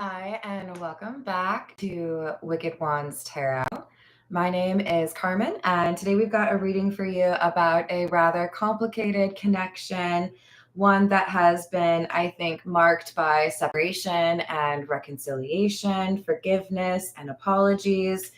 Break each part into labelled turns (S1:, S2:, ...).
S1: Hi, and welcome back to Wicked Wands Tarot. My name is Carmen, and today we've got a reading for you about a rather complicated connection, one that has been, I think, marked by separation and reconciliation, forgiveness and apologies.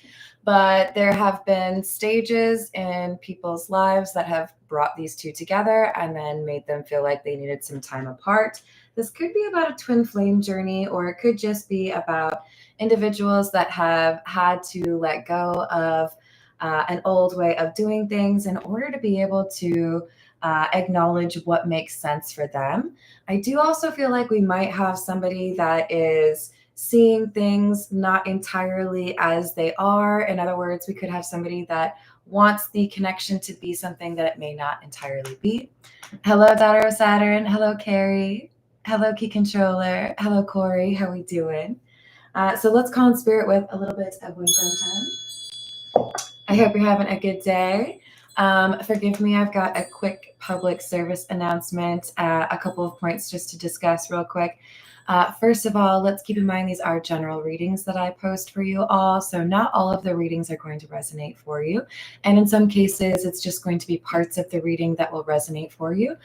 S1: But there have been stages in people's lives that have brought these two together and then made them feel like they needed some time apart. This could be about a twin flame journey, or it could just be about individuals that have had to let go of an old way of doing things in order to be able to acknowledge what makes sense for them. I do also feel like we might have somebody that is seeing things not entirely as they are. In other words, we could have somebody that wants the connection to be something that it may not entirely be. Hello, daughter of Saturn. Hello, Carrie. Hello, Key Controller. Hello, Corey. How we doing? So let's call in spirit with a little bit of wisdom time. I hope you're having a good day. Forgive me, I've got a quick public service announcement, a couple of points just to discuss real quick. First of all, let's keep in mind these are general readings that I post for you all. So not all of the readings are going to resonate for you. And in some cases, it's just going to be parts of the reading that will resonate for you.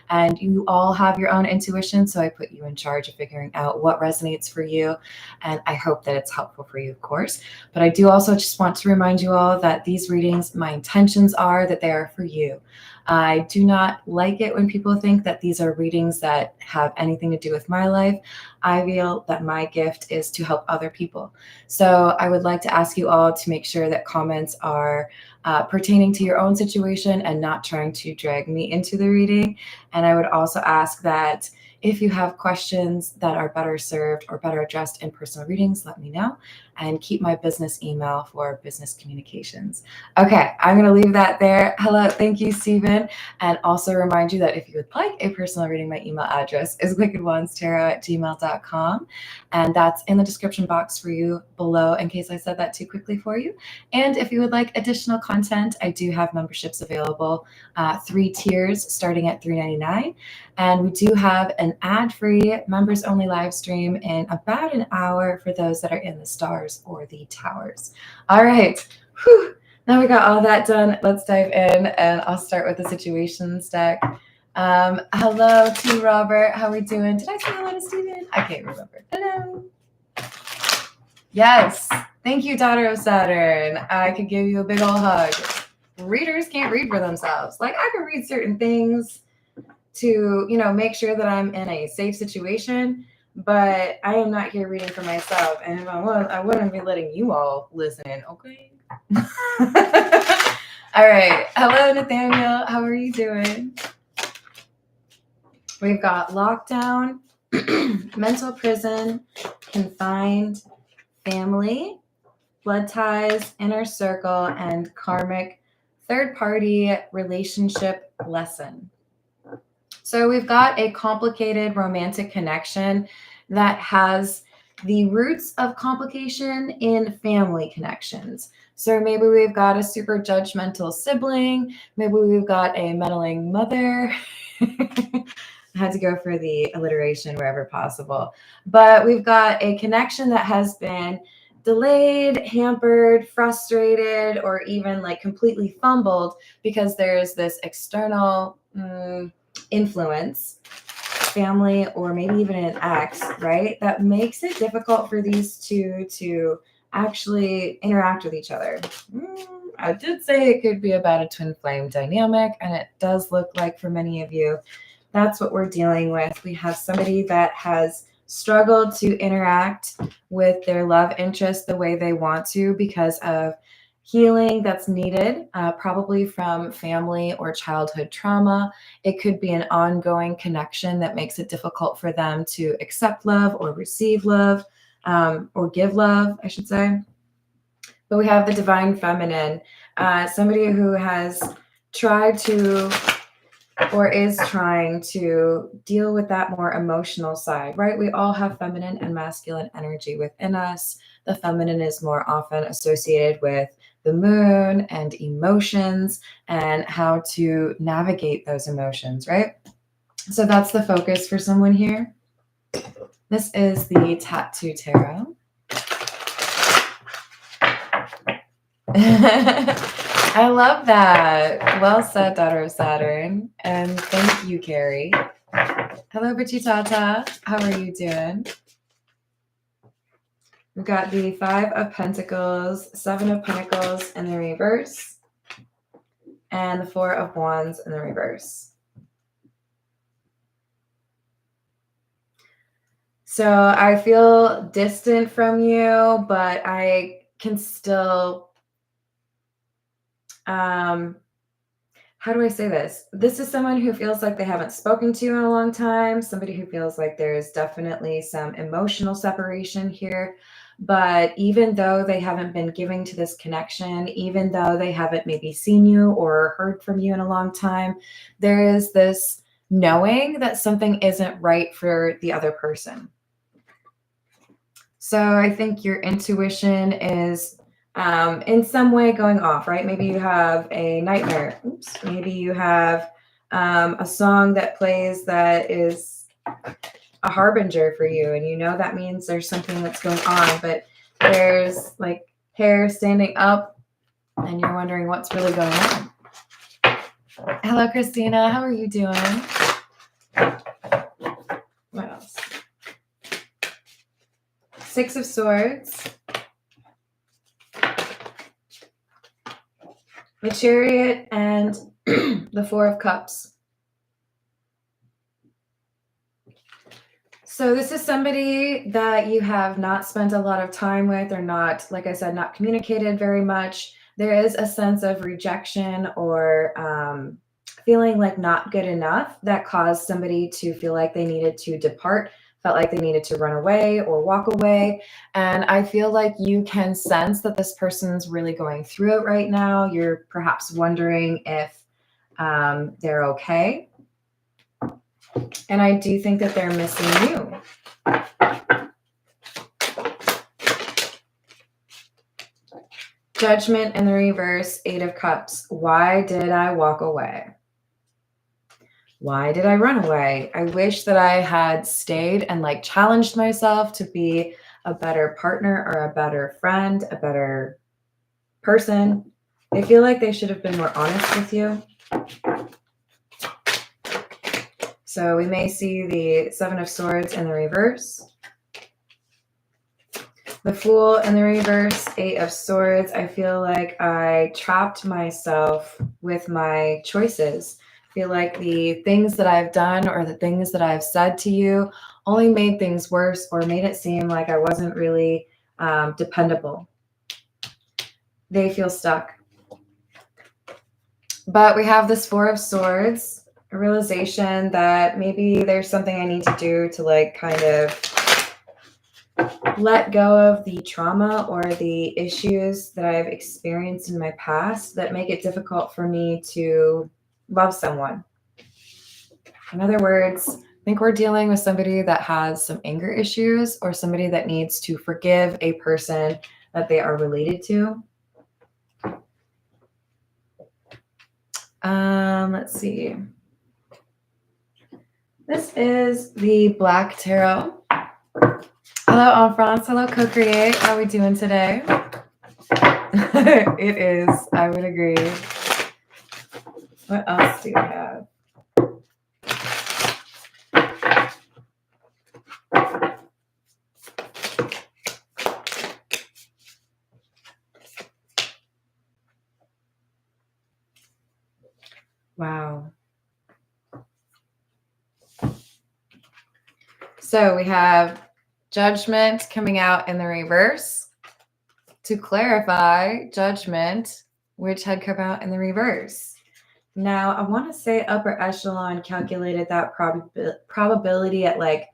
S1: And you all have your own intuition. So I put you in charge of figuring out what resonates for you. And I hope that it's helpful for you, of course. But I do also just want to remind you all that these readings, my intentions are that they are for you. I do not like it when people think that these are readings that have anything to do with my life. I feel that my gift is to help other people. So I would like to ask you all to make sure that comments are pertaining to your own situation and not trying to drag me into the reading. And I would also ask that if you have questions that are better served or better addressed in personal readings, let me know, and keep my business email for business communications. Okay, I'm going to leave that there. Hello, thank you, Stephen. And also remind you that if you would like a personal reading, my email address is wickedwandstarot@gmail.com. And that's in the description box for you below in case I said that too quickly for you. And if you would like additional content, I do have memberships available, 3 tiers starting at $3.99. And we do have an ad-free members-only live stream in about an hour for those that are in the stars or the towers. All right. Whew. Now we got all that done. Let's dive in, and I'll start with the situations deck. Hello to Robert. How are we doing? Did I say hello to Steven? I can't remember. Hello. Yes. Thank you, daughter of Saturn. I could give you a big old hug. Readers can't read for themselves. Like, I can read certain things to, make sure that I'm in a safe situation, but I am not here reading for myself. And if I was, I wouldn't be letting you all listen, okay? All right. Hello, Nathaniel. How are you doing? We've got lockdown, mental prison, confined, family, blood ties, inner circle, and karmic third-party relationship lesson. So we've got a complicated romantic connection that has the roots of complication in family connections. So maybe we've got a super judgmental sibling. Maybe we've got a meddling mother. I had to go for the alliteration wherever possible. But we've got a connection that has been delayed, hampered, frustrated, or even like completely fumbled because there's this external influence, family, or maybe even an ex, right? That makes it difficult for these two to actually interact with each other. I did say it could be about a twin flame dynamic, and it does look like for many of you, that's what we're dealing with. We have somebody that has struggled to interact with their love interest the way they want to because of healing that's needed, probably from family or childhood trauma. It could be an ongoing connection that makes it difficult for them to accept love or receive love, or give love, I should say. But we have the divine feminine, somebody who has tried to or is trying to deal with that more emotional side, right? We all have feminine and masculine energy within us. The feminine is more often associated with the moon and emotions and how to navigate those emotions, right? So that's the focus for someone here. This is the Tattoo Tarot. I love that. Well said, daughter of Saturn. And thank you, Carrie. Hello, Bichitata. How are you doing? We've got the Five of Pentacles, Seven of Pentacles in the reverse, and the Four of Wands in the reverse. So I feel distant from you, but I can still, how do I say this? This is someone who feels like they haven't spoken to you in a long time, somebody who feels like there's definitely some emotional separation here. But even though they haven't been giving to this connection, even though they haven't maybe seen you or heard from you in a long time, there is this knowing that something isn't right for the other person. So I think your intuition is in some way going off, right? Maybe you have a nightmare. Oops. Maybe you have a song that plays that is a harbinger for you, and you know that means there's something that's going on, but there's like hair standing up and you're wondering what's really going on. Hello, Christina. How are you doing? What else? Six of Swords, the Chariot, and the Four of Cups. So this is somebody that you have not spent a lot of time with, or not, like I said, not communicated very much. There is a sense of rejection or feeling like not good enough that caused somebody to feel like they needed to depart, felt like they needed to run away or walk away. And I feel like you can sense that this person's really going through it right now. You're perhaps wondering if they're okay. And I do think that they're missing you. Judgment in the reverse, Eight of Cups. Why did I walk away? Why did I run away? I wish that I had stayed and like challenged myself to be a better partner or a better friend, a better person. I feel like they should have been more honest with you. So we may see the Seven of Swords in the reverse. The Fool in the reverse, Eight of Swords. I feel like I trapped myself with my choices. I feel like the things that I've done or the things that I've said to you only made things worse or made it seem like I wasn't really dependable. They feel stuck. But we have this Four of Swords, a realization that maybe there's something I need to do to like kind of let go of the trauma or the issues that I've experienced in my past that make it difficult for me to love someone. In other words, I think we're dealing with somebody that has some anger issues or somebody that needs to forgive a person that they are related to. Let's see. This is the Black Tarot. Hello, En France. Hello, Co-Create. How are we doing today? It is. I would agree. What else do we have? Wow. So we have Judgment coming out in the reverse. To clarify, Judgment, which had come out in the reverse. Now, I want to say upper echelon calculated that probability at like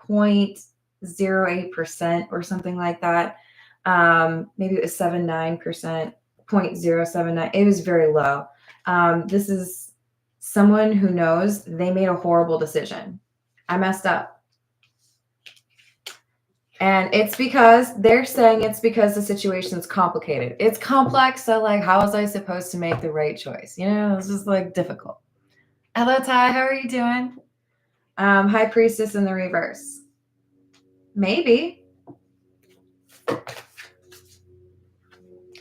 S1: 0.08% or something like that. Maybe it was 79%, 0.079. It was very low. This is someone who knows they made a horrible decision. I messed up. And it's because they're saying it's because the situation's complicated. It's complex. So like, how was I supposed to make the right choice? You know, it's just like difficult. Hello, Ty. How are you doing? High Priestess in the reverse. Maybe.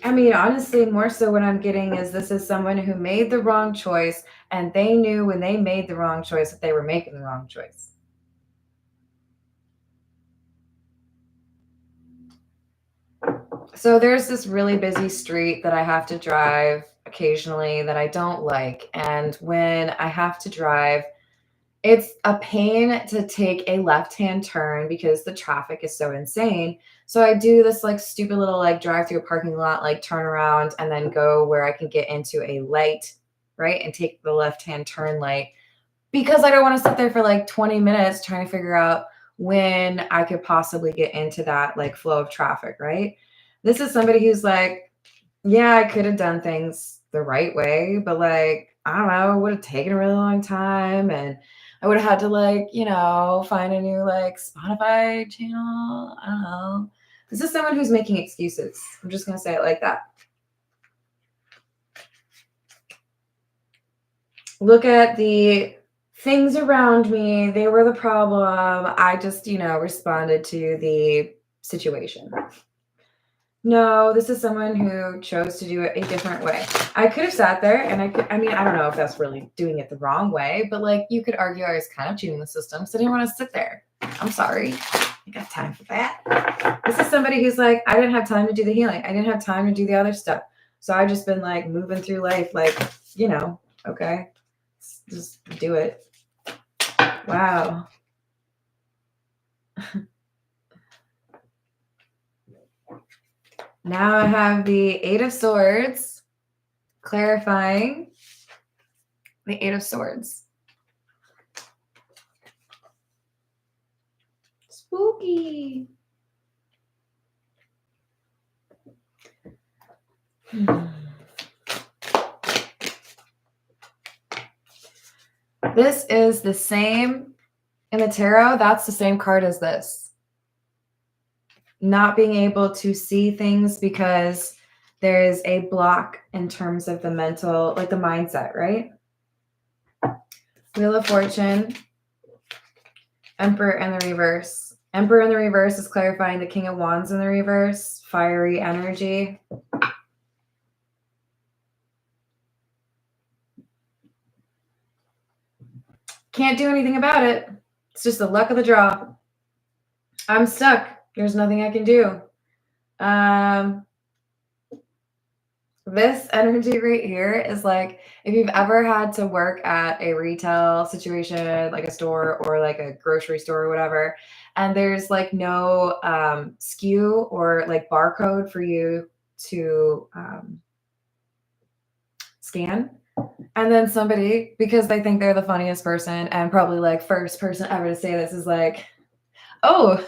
S1: I mean, honestly, more so what I'm getting is this is someone who made the wrong choice, and they knew when they made the wrong choice that they were making the wrong choice. So there's this really busy street that I have to drive occasionally that I don't like. And when I have to drive, it's a pain to take a left-hand turn because the traffic is so insane. So I do this like stupid little like drive through a parking lot, like turn around and then go where I can get into a light, right? And take the left-hand turn light because I don't want to sit there for like 20 minutes trying to figure out when I could possibly get into that like flow of traffic, right? This is somebody who's like, yeah, I could have done things the right way, but like, I don't know, it would have taken a really long time and I would have had to like, find a new like Spotify channel. I don't know. This is someone who's making excuses. I'm just going to say it like that. Look at the things around me. They were the problem. I just, responded to the situation. No, this is someone who chose to do it a different way. I could have sat there and I don't know if that's really doing it the wrong way, but like you could argue I was kind of cheating the system, so I didn't want to sit there. I'm sorry. I got time for that. This is somebody who's like, I didn't have time to do the healing. I didn't have time to do the other stuff. So I just been like moving through life like, okay, just do it. Wow. Now I have the Eight of Swords clarifying the Eight of Swords. Spooky. This is the same in the tarot. That's the same card as this. Not being able to see things because there is a block in terms of the mental, like the mindset, right? Wheel of Fortune, Emperor in the reverse. Emperor in the reverse is clarifying the King of Wands in the reverse, fiery energy. Can't do anything about it. It's just the luck of the draw. I'm stuck. There's nothing I can do. This energy right here is like if you've ever had to work at a retail situation, like a store or like a grocery store or whatever, and there's like no SKU or like barcode for you to scan. And then somebody, because they think they're the funniest person and probably like first person ever to say this is like, oh,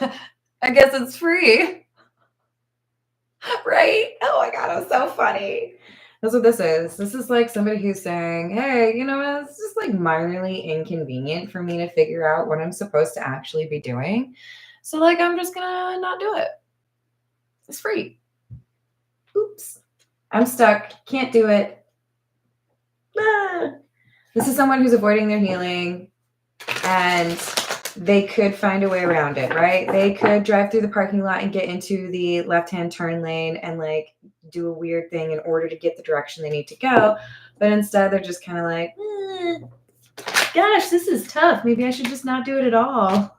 S1: I guess it's free. Right? Oh my God, it was so funny. That's what this is. This is like somebody who's saying, hey, it's just like minorly inconvenient for me to figure out what I'm supposed to actually be doing. So like, I'm just gonna not do it. It's free. Oops. I'm stuck. Can't do it. Ah. This is someone who's avoiding their healing and they could find a way around it, right? They could drive through the parking lot and get into the left-hand turn lane and like do a weird thing in order to get the direction they need to go. But instead they're just kind of like, gosh, this is tough. Maybe I should just not do it at all.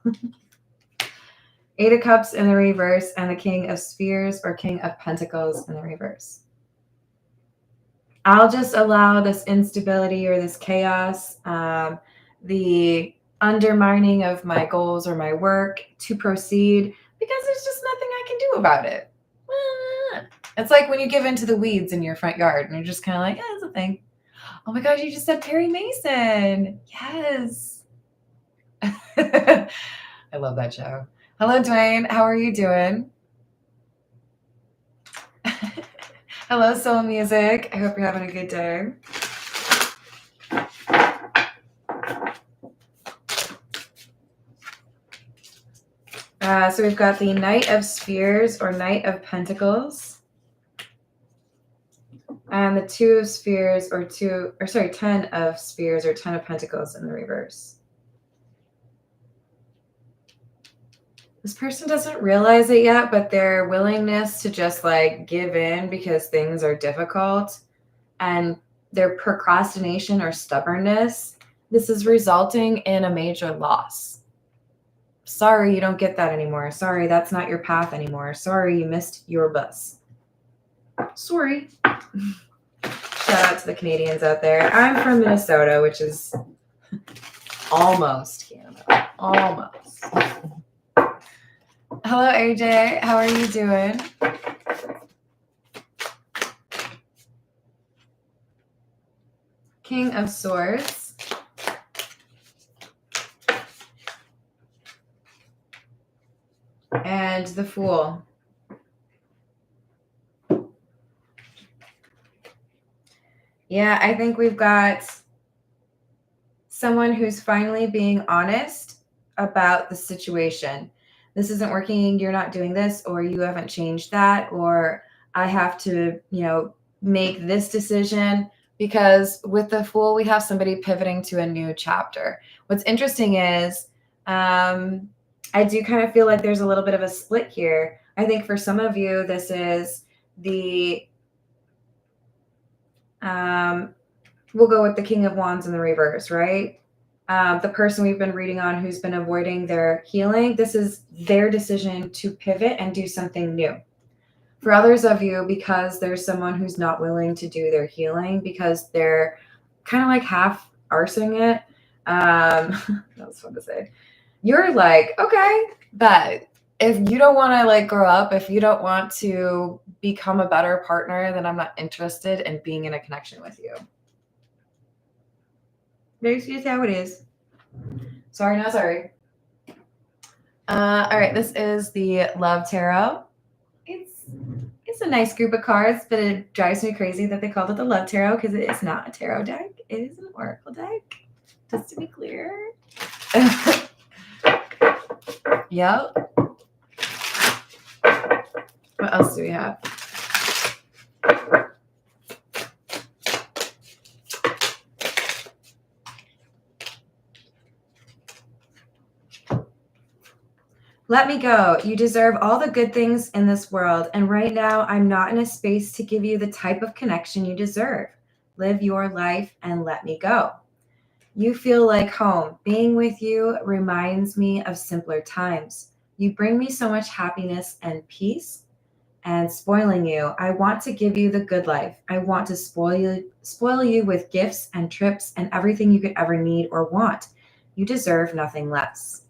S1: Eight of Cups in the reverse and the King of Spheres or King of Pentacles in the reverse. I'll just allow this instability or this chaos, the undermining of my goals or my work to proceed because there's just nothing I can do about it. It's like when you give into the weeds in your front yard and you're just kind of like, yeah, it's a thing. Oh my gosh, you just said Perry Mason. Yes. I love that show. Hello, Dwayne. How are you doing? Hello, Soul Music. I hope you're having a good day. So we've got the Knight of Spheres or Knight of Pentacles. And the Two of Spheres or 10 of Spheres or 10 of Pentacles in the reverse. This person doesn't realize it yet, but their willingness to just like give in because things are difficult and their procrastination or stubbornness, this is resulting in a major loss. Sorry, you don't get that anymore. Sorry, that's not your path anymore. Sorry, you missed your bus. Sorry. Shout out to the Canadians out there. I'm from Minnesota, which is almost Canada. Almost. Hello, AJ. How are you doing? King of Swords. And the Fool. Yeah, I think we've got someone who's finally being honest about the situation. This isn't working, you're not doing this, or you haven't changed that, or I have to, make this decision. Because with the Fool, we have somebody pivoting to a new chapter. What's interesting is I do kind of feel like there's a little bit of a split here. I think for some of you, this is the we'll go with the King of Wands in the reverse, right? The person we've been reading on who's been avoiding their healing, this is their decision to pivot and do something new. For others of you, because there's someone who's not willing to do their healing because they're kind of like half arsing it. That was fun to say. You're like, okay, but if you don't want to like grow up, if you don't want to become a better partner, then I'm not interested in being in a connection with you. That's just how it is. Sorry, not sorry. All right, this is the Love Tarot. It's a nice group of cards, but it drives me crazy that they called it the Love Tarot because it is not a tarot deck. It is an oracle deck, just to be clear. Yep. What else do we have? Let me go. You deserve all the good things in this world. And right now, I'm not in a space to give you the type of connection you deserve. Live your life and let me go. You feel like home. Being with you reminds me of simpler times. You bring me so much happiness and peace. And spoiling you, I want to give you the good life. I want to spoil you with gifts and trips and everything you could ever need or want. You deserve nothing less.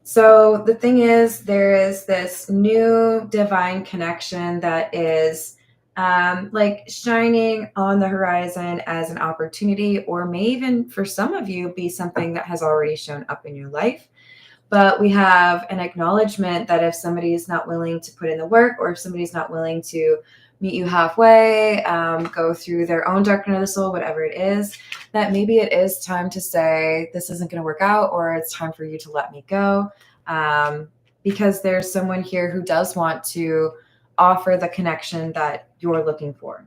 S1: So the thing is, there is this new divine connection that is like shining on the horizon as an opportunity, or may even for some of you be something that has already shown up in your life. But we have an acknowledgement that if somebody is not willing to put in the work, or if somebody's not willing to meet you halfway, go through their own dark night of the soul, whatever it is, that maybe it is time to say, this isn't going to work out, or it's time for you to let me go. Because there's someone here who does want to offer the connection that you're looking for.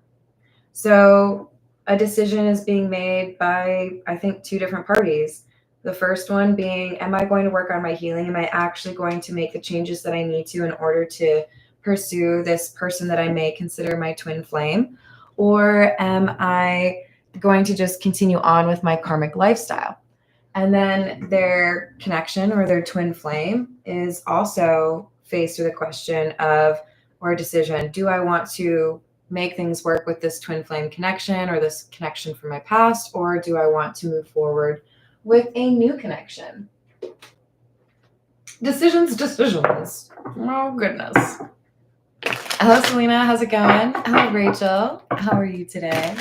S1: So a decision is being made by, I think, two different parties. The first one being, am I going to work on my healing? Am I actually going to make the changes that I need to in order to pursue this person that I may consider my twin flame? Or am I going to just continue on with my karmic lifestyle? And then their connection or their twin flame is also faced with a question of, or a decision, do I want to make things work with this twin flame connection or this connection from my past, or do I want to move forward with a new connection? Decisions. Oh, goodness. Hello, Selena. How's it going? Hello, Rachel. How are you today?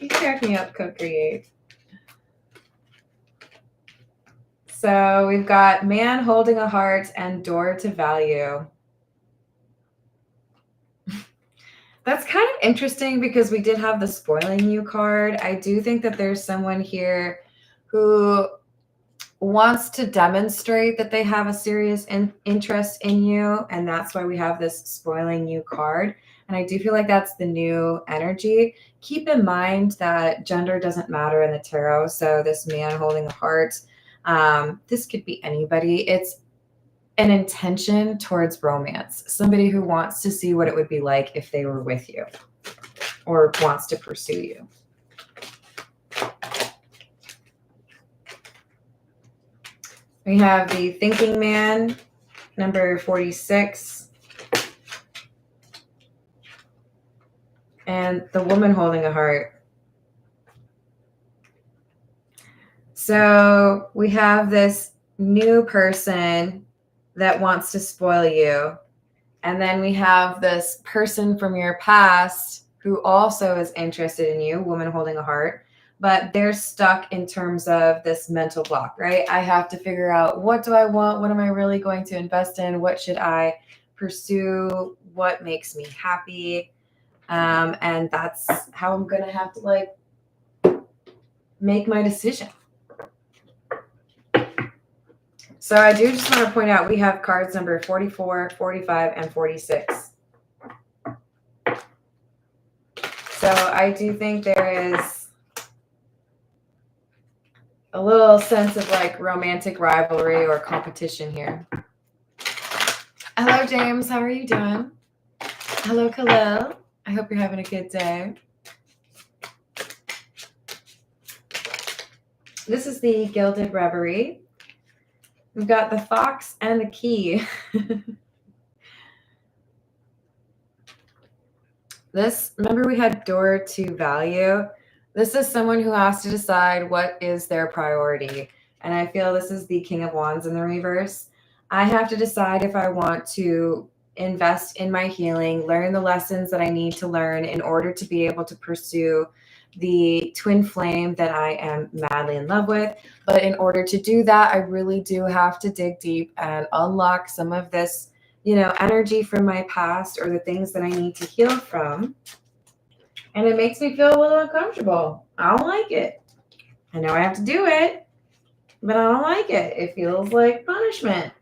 S1: You crack me up, co-create. So we've got man holding a heart and door to value. That's kind of interesting because we did have the spoiling you card. I do think that there's someone here who wants to demonstrate that they have a serious interest in you, and that's why we have this spoiling you card. And I do feel like that's the new energy. Keep in mind that gender doesn't matter in the tarot. So this man holding a heart, this could be anybody. It's an intention towards romance. Somebody who wants to see what it would be like if they were with you or wants to pursue you. We have the thinking man, number 46. And the woman holding a heart. So we have this new person that wants to spoil you. And then we have this person from your past who also is interested in you, woman holding a heart, but they're stuck in terms of this mental block, right? I have to figure out, what do I want? What am I really going to invest in? What should I pursue? What makes me happy? And that's how I'm going to have to like make my decision. So I do just want to point out, we have cards number 44, 45, and 46. So I do think there is a little sense of like romantic rivalry or competition here. Hello, James. How are you doing? Hello, Khalil. I hope you're having a good day. This is the Gilded Reverie. We've got the fox and the key. This, remember we had door to value. This is someone who has to decide what is their priority. And I feel this is the King of Wands in the reverse. I have to decide if I want to invest in my healing, learn the lessons that I need to learn in order to be able to pursue the twin flame that I am madly in love with. But in order to do that, I really do have to dig deep and unlock some of this, energy from my past or the things that I need to heal from. And it makes me feel a little uncomfortable. I don't like it. I know I have to do it, but I don't like it. It feels like punishment.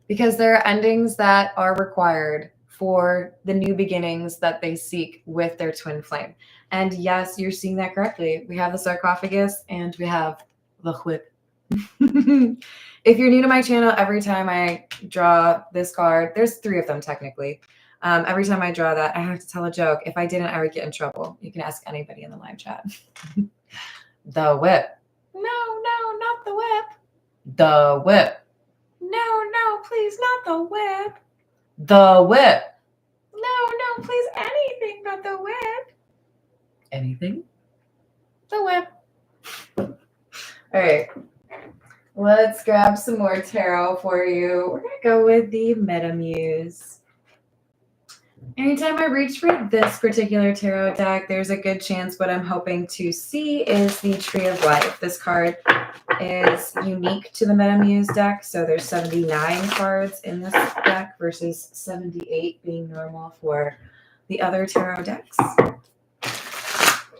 S1: Because there are endings that are required for the new beginnings that they seek with their twin flame. And yes, you're seeing that correctly. We have the sarcophagus and we have the whip. If you're new to my channel, every time I draw this card, there's 3 of them technically. Every time I draw that, I have to tell a joke. If I didn't, I would get in trouble. You can ask anybody in the live chat. The whip. No, not the whip. The whip. No, please, not the whip. The whip. No, please, anything but the whip. Anything? The whip. All right. Let's grab some more tarot for you. We're going to go with the Metamuse. Anytime I reach for this particular tarot deck, there's a good chance what I'm hoping to see is the Tree of Life. This card is unique to the Metamuse deck, so there's 79 cards in this deck versus 78 being normal for the other tarot decks.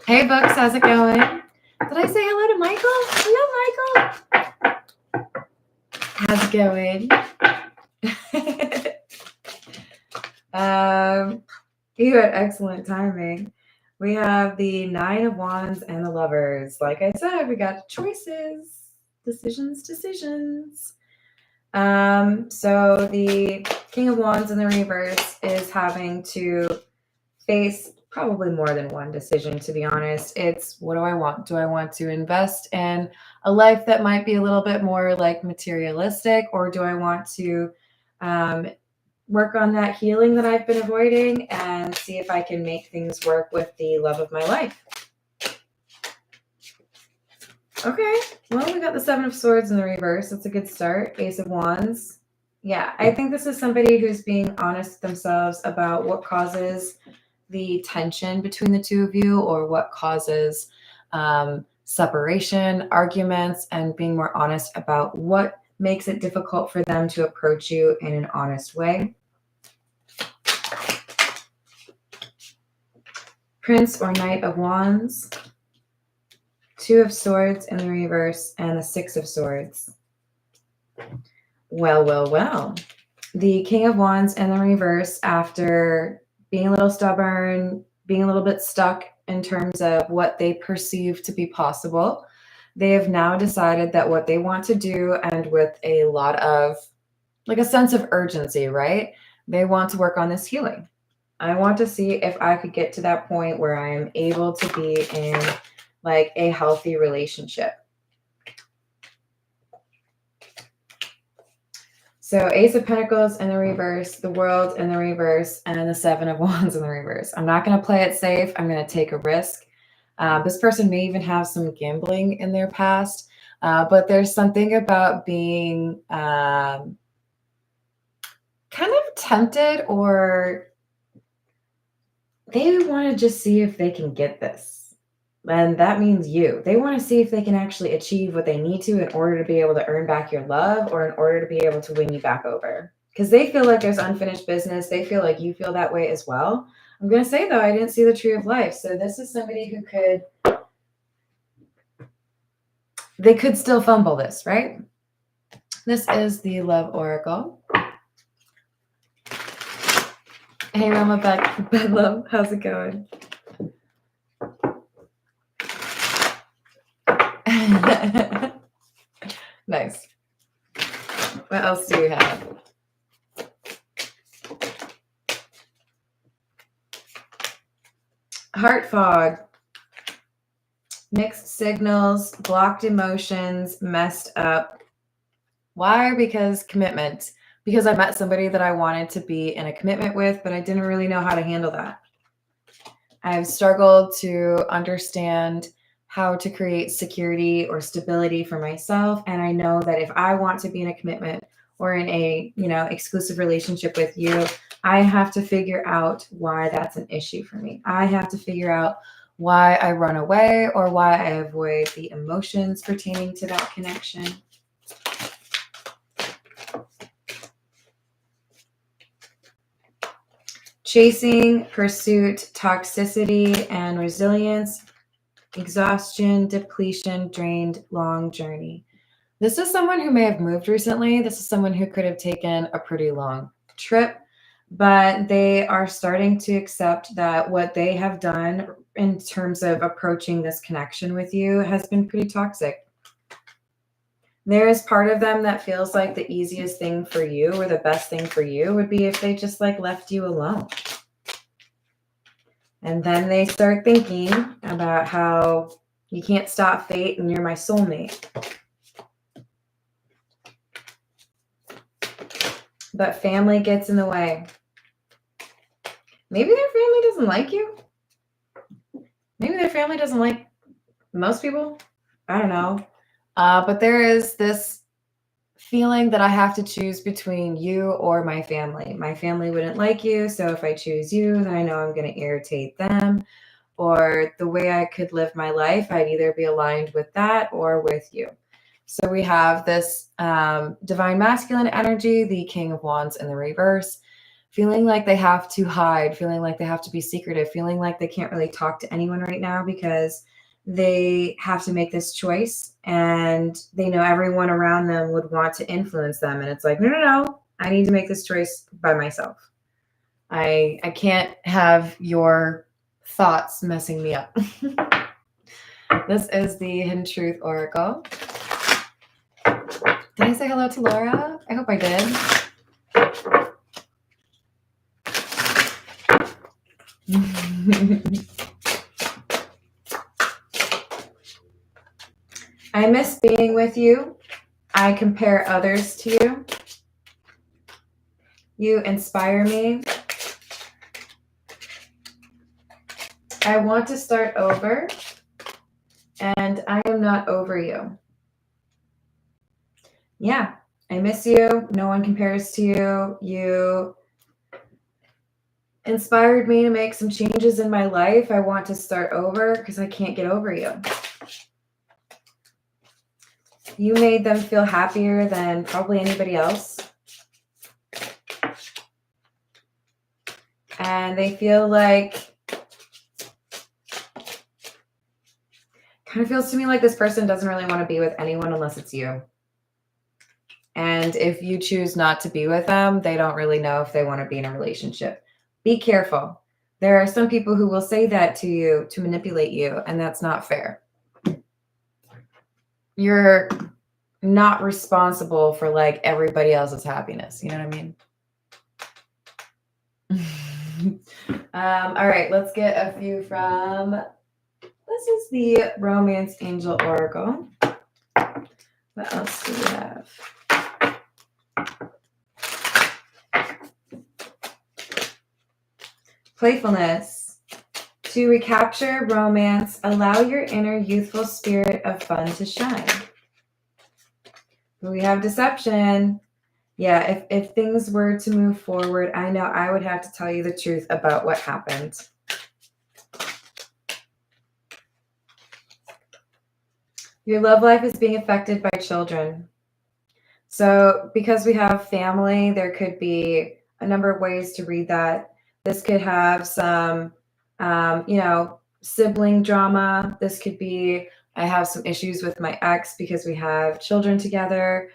S1: Hey, Books, how's it going? Did I say hello to Michael? Hello, Michael. How's it going? You had excellent timing. We have the 9 of Wands and the Lovers. Like I said, we got choices, decisions. So the King of Wands in the reverse is having to face probably more than one decision, to be honest. It's, what do I want? Do I want to invest in a life that might be a little bit more like materialistic, or do I want to work on that healing that I've been avoiding and see if I can make things work with the love of my life? Okay, well, we got the 7 of Swords in the reverse. That's a good start. Ace of Wands. Yeah, I think this is somebody who's being honest with themselves about what causes the tension between the two of you, or what causes separation, arguments, and being more honest about what makes it difficult for them to approach you in an honest way. Prince or Knight of Wands, 2 of Swords in the reverse, and the 6 of Swords. Well. the King of Wands in the reverse, after being a little stubborn, being a little bit stuck in terms of what they perceive to be possible, they have now decided that what they want to do, and with a lot of like a sense of urgency, right? They want to work on this healing. I want to see if I could get to that point where I am able to be in like a healthy relationship. So Ace of Pentacles in the reverse, the World in the reverse, and the Seven of Wands in the reverse. I'm not going to play it safe. I'm going to take a risk. This person may even have some gambling in their past, but there's something about being kind of tempted, or they want to just see if they can get this. And that means you. They want to see if they can actually achieve what they need to in order to be able to earn back your love, or in order to be able to win you back over. Because they feel like there's unfinished business. They feel like you feel that way as well. I'm going to say, though, I didn't see the Tree of Life. So this is somebody who they could still fumble this, right? This is the Love Oracle. Hey, Rama Bedlam, how's it going? Nice. What else do we have? Heart fog. Mixed signals, blocked emotions, messed up. Why? Because commitment. Because I met somebody that I wanted to be in a commitment with, but I didn't really know how to handle that. I've struggled to understand how to create security or stability for myself. And I know that if I want to be in a commitment or in a, exclusive relationship with you, I have to figure out why that's an issue for me. I have to figure out why I run away, or why I avoid the emotions pertaining to that connection. Chasing, pursuit, toxicity, and resilience. Exhaustion, depletion, drained, long journey. This is someone who may have moved recently. This is someone who could have taken a pretty long trip, but they are starting to accept that what they have done in terms of approaching this connection with you has been pretty toxic. There is part of them that feels like the easiest thing for you, or the best thing for you, would be if they just left you alone. And then they start thinking about how you can't stop fate and you're my soulmate. But family gets in the way. Maybe their family doesn't like you. Maybe their family doesn't like most people. I don't know. But there is this feeling that I have to choose between you or my family. My family wouldn't like you, so if I choose you, then I know I'm going to irritate them. Or the way I could live my life, I'd either be aligned with that or with you. So we have this divine masculine energy, the King of Wands in the reverse, feeling like they have to hide, feeling like they have to be secretive, feeling like they can't really talk to anyone right now because they have to make this choice, and they know everyone around them would want to influence them. And it's like, no, I need to make this choice by myself. I can't have your thoughts messing me up. This is the Hidden Truth Oracle. Did I say hello to Laura? I hope I did. I miss being with you. I compare others to you. You inspire me. I want to start over, and I am not over you. Yeah, I miss you. No one compares to you. You inspired me to make some changes in my life. I want to start over because I can't get over you. You made them feel happier than probably anybody else. And they feel like, kind of feels to me like this person doesn't really want to be with anyone unless it's you. And if you choose not to be with them, they don't really know if they want to be in a relationship. Be careful. There are some people who will say that to you to manipulate you, and that's not fair. You're not responsible for like everybody else's happiness. You know what I mean? All right, let's get a few from, this is the Romance Angel Oracle. What else do we have? Playfulness. To recapture romance, allow your inner youthful spirit of fun to shine. We have deception. Yeah, if things were to move forward, I know I would have to tell you the truth about what happened. Your love life is being affected by children. So because we have family, there could be a number of ways to read that. This could have some, sibling drama. This could be, I have some issues with my ex because we have children together.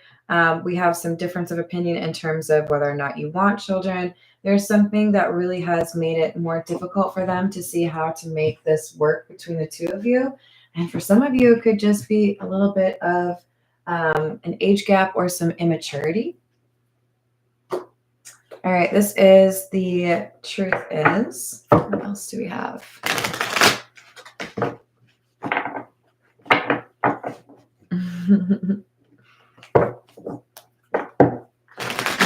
S1: We have some difference of opinion in terms of whether or not you want children. There's something that really has made it more difficult for them to see how to make this work between the two of you. And for some of you, it could just be a little bit of an age gap or some immaturity. All right, this is the truth is. What else do we have?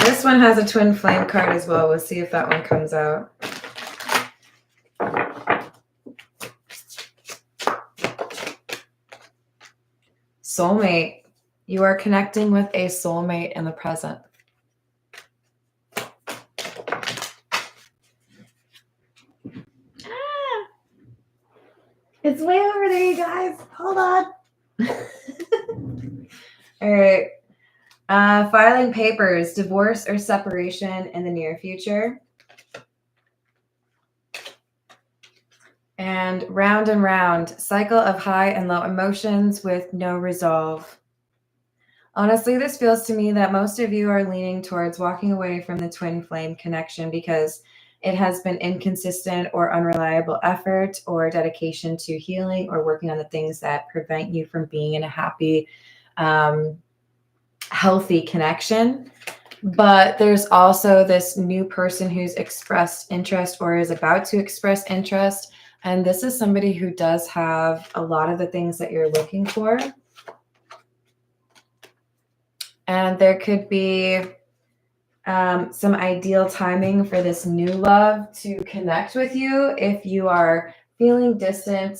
S1: This one has a twin flame card as well. We'll see if that one comes out. Soulmate. You are connecting with a soulmate in the present. It's way over there, you guys. Hold on. All right. Filing papers, divorce or separation in the near future. And round, cycle of high and low emotions with no resolve. Honestly, this feels to me that most of you are leaning towards walking away from the twin flame connection because it has been inconsistent or unreliable effort or dedication to healing or working on the things that prevent you from being in a happy, healthy connection. But there's also this new person who's expressed interest or is about to express interest. And this is somebody who does have a lot of the things that you're looking for. And there could be some ideal timing for this new love to connect with you if you are feeling distant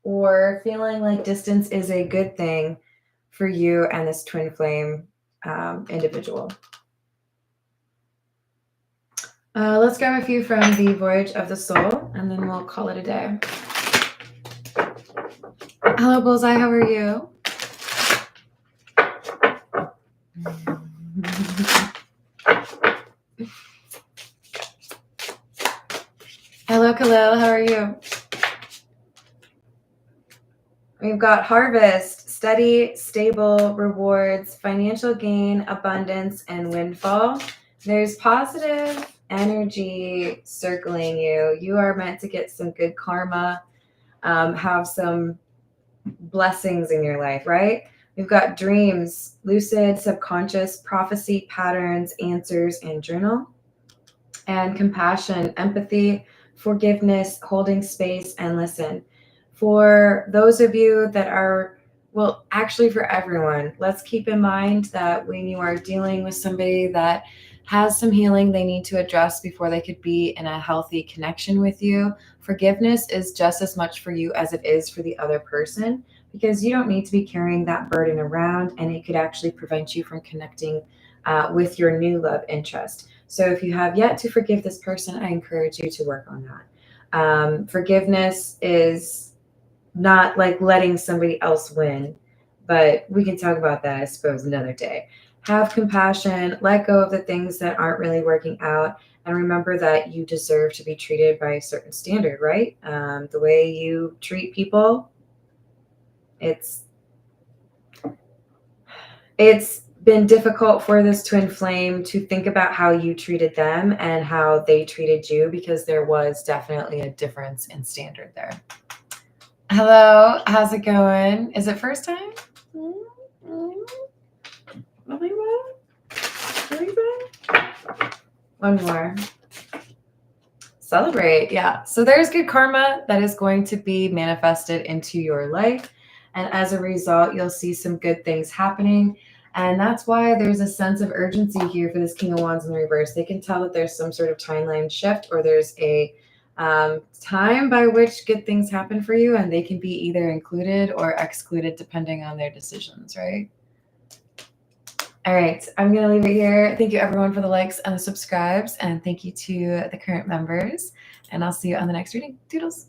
S1: or feeling like distance is a good thing for you and this twin flame individual. Let's grab a few from the Voyage of the Soul, and then we'll call it a day. Hello, Bullseye. How are you? Hello, Khalil. How are you? We've got harvest, steady, stable, rewards, financial gain, abundance, and windfall. There's positive energy circling you. You are meant to get some good karma, have some blessings in your life, right? We've got dreams, lucid, subconscious, prophecy, patterns, answers, and journal. And compassion, empathy, forgiveness, holding space, and listen. For those of you that are, well, actually for everyone, let's keep in mind that when you are dealing with somebody that has some healing they need to address before they could be in a healthy connection with you, forgiveness is just as much for you as it is for the other person, because you don't need to be carrying that burden around, and it could actually prevent you from connecting with your new love interest. So if you have yet to forgive this person, I encourage you to work on that. Forgiveness is not like letting somebody else win, but we can talk about that, I suppose, another day. Have compassion, let go of the things that aren't really working out, and remember that you deserve to be treated by a certain standard, right? The way you treat people, it's been difficult for this twin flame to think about how you treated them and how they treated you, because there was definitely a difference in standard there. Hello, how's it going? Is it first time? One more. Celebrate. Yeah. So there's good karma that is going to be manifested into your life. And as a result, you'll see some good things happening. And that's why there's a sense of urgency here for this King of Wands in the reverse. They can tell that there's some sort of timeline shift, or there's a time by which good things happen for you, and they can be either included or excluded depending on their decisions, right? All right, I'm going to leave it here. Thank you, everyone, for the likes and the subscribes, and thank you to the current members. And I'll see you on the next reading. Doodles.